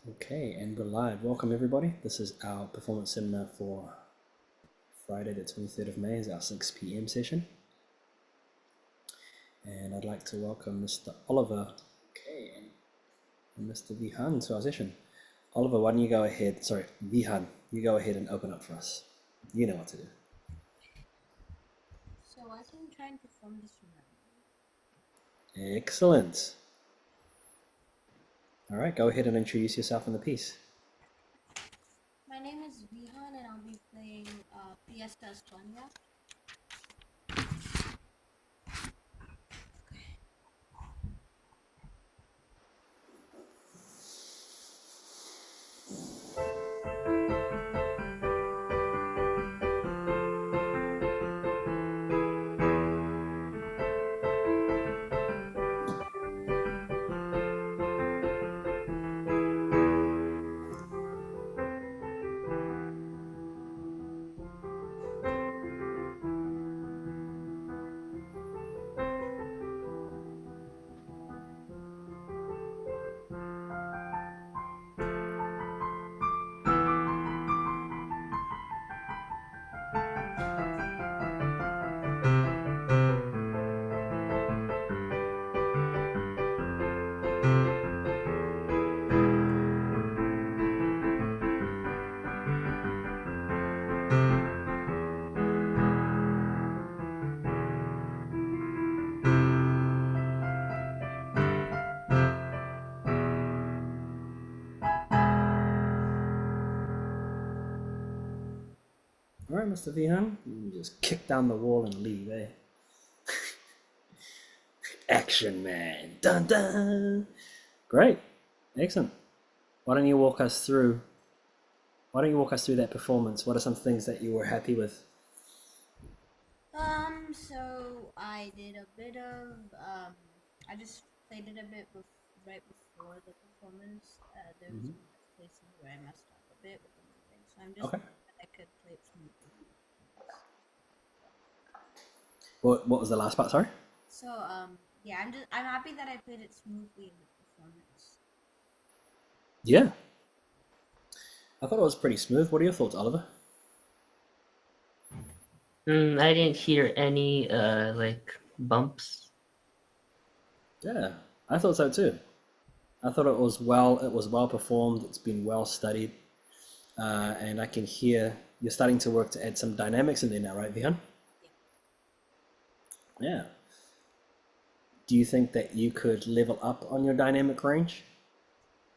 Okay, and we're live. Welcome everybody. This is our performance seminar for Friday the 23rd of May, is our 6 p.m. session. And I'd like to welcome Mr. Oliver, okay, and Mr. Vihan to our session. Oliver, why don't you go ahead, sorry, Vihan, you go ahead and open up for us. You know what to do. So I can try and perform this remember. Excellent. All right, go ahead and introduce yourself in the piece. My name is Vihan and I'll be playing Fiesta España. All right, Mr. Vihan, you just kick down the wall and leave, eh? Action man, dun dun. Great, excellent. Why don't you walk us through that performance? What are some things that you were happy with? So I did a bit of I just played it a bit right before the performance. There was places where I messed up a bit with the moving, so I'm just Okay. hoping that I could play it smoothly. What was the last part? Sorry. So yeah, I'm happy that I played it smoothly in the performance. Yeah, I thought it was pretty smooth. What are your thoughts, Oliver? I didn't hear any like bumps. Yeah, I thought so too. I thought it was well performed. It's been well studied, and I can hear you're starting to work to add some dynamics in there now, right, Vihan? Yeah. Do you think that you could level up on your dynamic range?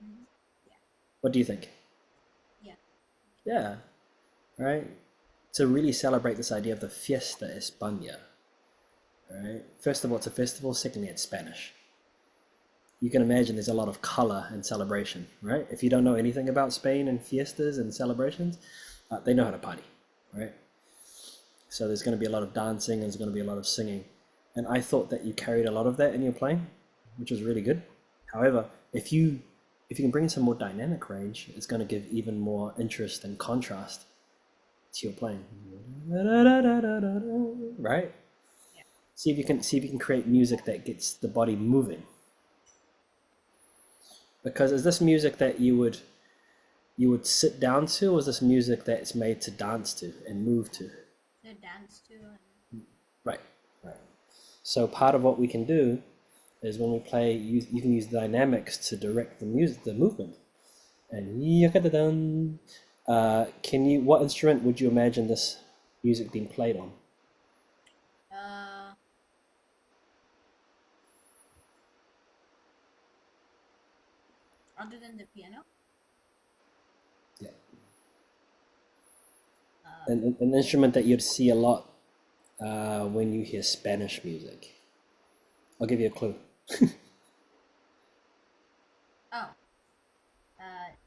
Mm-hmm. Yeah. What do you think? Yeah. Yeah. Right. To really celebrate this idea of the Fiesta España. Right. First of all, it's a festival. Secondly, it's Spanish. You can imagine there's a lot of color and celebration, right? If you don't know anything about Spain and fiestas and celebrations, they know how to party, right? So there's going to be a lot of dancing, and there's going to be a lot of singing. And I thought that you carried a lot of that in your playing, which was really good. However, if you can bring in some more dynamic range, it's going to give even more interest and contrast to your playing. Right? Yeah. See if you can create music that gets the body moving. Because is this music that you would sit down to, or is this music that's made to dance to and move to? To dance to and Right, right. So part of what we can do is when we play, you can use dynamics to direct the music, the movement. And what instrument would you imagine this music being played on? uh other than the piano. Yeah. Uh, An instrument that you'd see a lot when you hear Spanish music. I'll give you a clue. oh,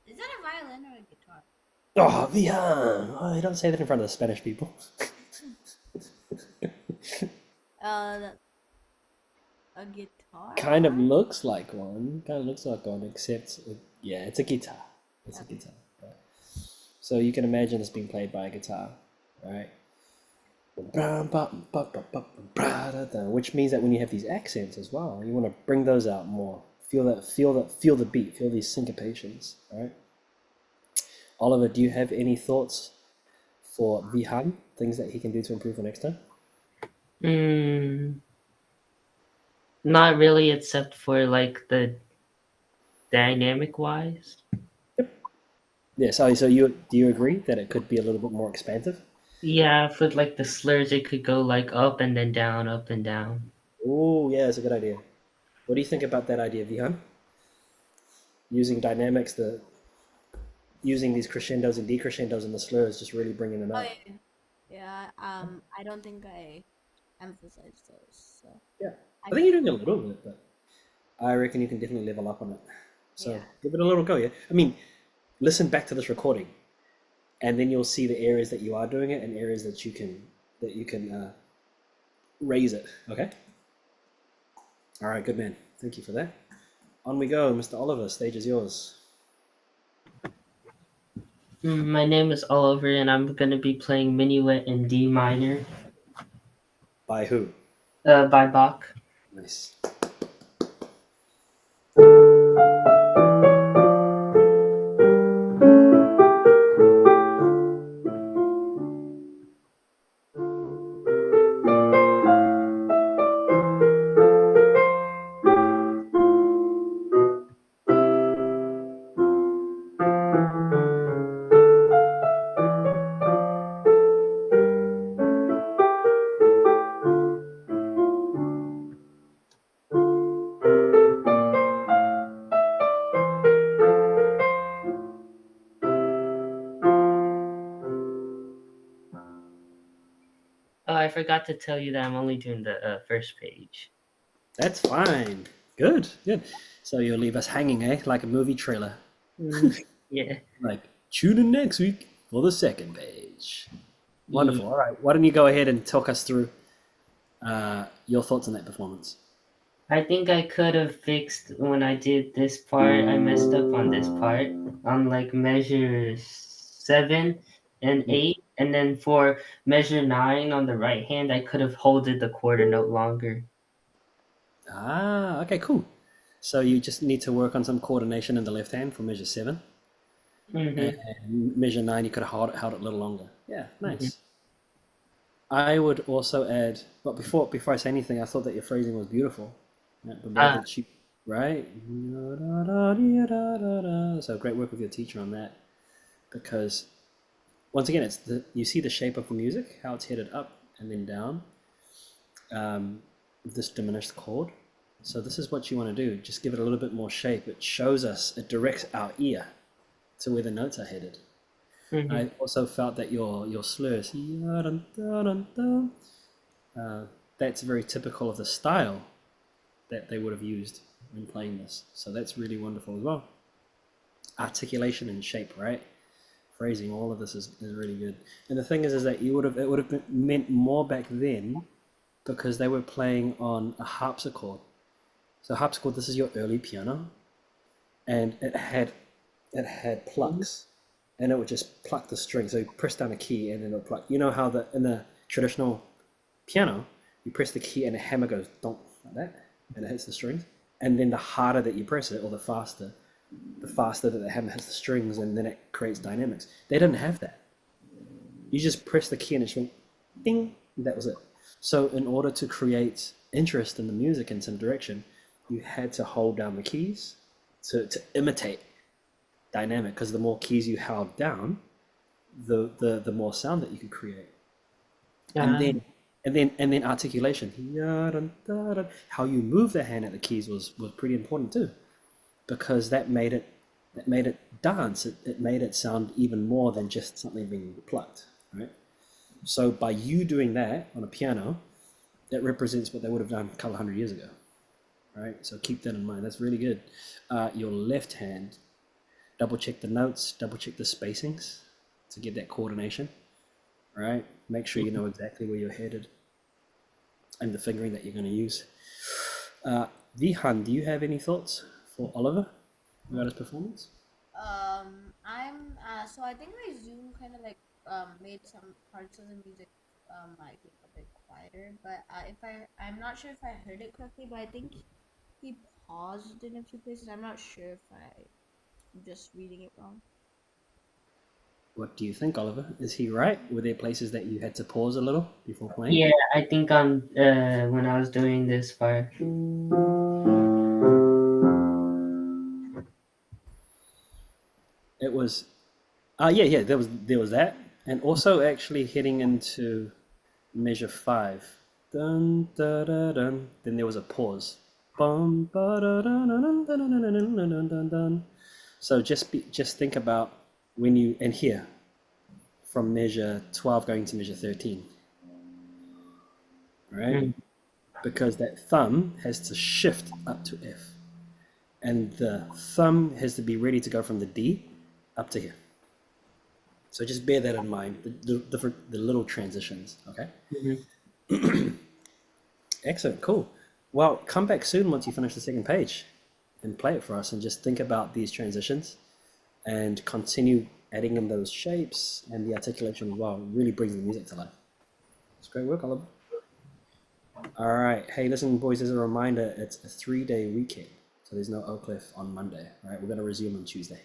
is that a violin or a guitar? Oh, Vihan! Oh, you don't say that in front of the Spanish people. Uh, a guitar? Kind of looks like one. Kind of looks like one, except yeah, it's a guitar. It's a Okay. guitar. Right? So you can imagine it's being played by a guitar, right? Which means that when you have these accents as well, you want to bring those out more. feel the beat, feel these syncopations, right? Oliver, do you have any thoughts for Vihan, things that he can do to improve for next time? Not really, except for like the dynamic wise. Yeah, so you do you agree that it could be a little bit more expansive? Yeah, for like the slurs, it could go like up and then down, up and down. Oh, yeah, that's a good idea. What do you think about that idea, Vihan? Using dynamics, using these crescendos and decrescendos and the slurs, just really bringing them Oh out. yeah, yeah. I don't think I emphasized those. So Yeah, I I think you're can. doing a little bit, but I reckon you can definitely level up on it. So Yeah. give it a little go, yeah? I mean, listen back to this recording, and then you'll see the areas that you are doing it and areas that you can raise it. Okay. All right, good man. Thank you for that. On we go, Mr. Oliver. Stage is yours. My name is Oliver, and I'm gonna be playing Minuet in D minor, By who? by Bach. Nice. Oh, I forgot to tell you that I'm only doing the first page. That's fine. Good, good. So you'll leave us hanging, eh? Like a movie trailer. Yeah. Like, tune in next week for the second page. Yeah. Wonderful. All right. Why don't you go ahead and talk us through your thoughts on that performance? I think I could have fixed when I did this part. I messed up on this part on like measure 7 and 8, and then for measure 9 on the right hand, I could have holded the quarter note longer. Ah, okay, cool. So you just need to work on some coordination in the left hand for measure 7. Mm-hmm. And measure 9, you could have held it a little longer. Yeah, Mm-hmm. nice. I would also add, but before I say anything, I thought that your phrasing was beautiful. Yeah, right? So great work with your teacher on that, because once again, you see the shape of the music, how it's headed up and then down, with this diminished chord. So this is what you want to do. Just give it a little bit more shape. It shows us, it directs our ear to where the notes are headed. Mm-hmm. I also felt that your slurs, that's very typical of the style that they would have used when playing this. So that's really wonderful as well. Articulation and shape, right? Phrasing, all of this is really good. And the thing is that it would have meant more back then because they were playing on a harpsichord. So harpsichord, this is your early piano, and it had plucks, and it would just pluck the string. So you press down a key and then it'll pluck. You know how in the traditional piano, you press the key and the hammer goes donk like that, and it hits the strings. And then the harder that you press it, or the faster that the hammer hits the strings, and then it creates dynamics. They didn't have that. You just press the key and it just went ding, and that was it. So in order to create interest in the music in some direction, you had to hold down the keys to imitate dynamic, because the more keys you held down, the more sound that you could create. And then articulation. How you move the hand at the keys was pretty important too, because that made it dance. It made it sound even more than just something being plucked, right? So by you doing that on a piano, that represents what they would have done a couple hundred years ago, right? So keep that in mind. That's really good. Your left hand, double check the notes, double check the spacings to get that coordination, right? Make sure you know exactly where you're headed and the fingering that you're going to use. Vihan, do you have any thoughts for Oliver about his performance? I'm so I think my Zoom kind of like made some parts of the music like a bit quieter, but if I'm not sure if I heard it correctly, but I think he paused in a few places. I'm not sure if I'm just reading it wrong. What do you think, Oliver? Is he right? Were there places that you had to pause a little before playing? Yeah, I think on when I was doing this part. It was, yeah, there was that, and also actually heading into measure 5. Dun, da, da, dun. Then there was a pause. Bum, ba, da, dun, dun, dun, dun, dun, dun, dun, dun, dun, dun. So just think about when you, and here, from measure 12 going to measure 13, right? Mm. Because that thumb has to shift up to F, and the thumb has to be ready to go from the D up to here. So just bear that in mind, the little transitions, okay? Mhm. Excellent, cool. Well, come back soon once you finish the second page and play it for us, and just think about these transitions and continue adding in those shapes and the articulation as well. It really brings the music to life. It's great work, Oliver. All right. Hey, listen, boys, as a reminder, it's a 3-day weekend. So there's no Oak Cliff on Monday, all right? We're going to resume on Tuesday.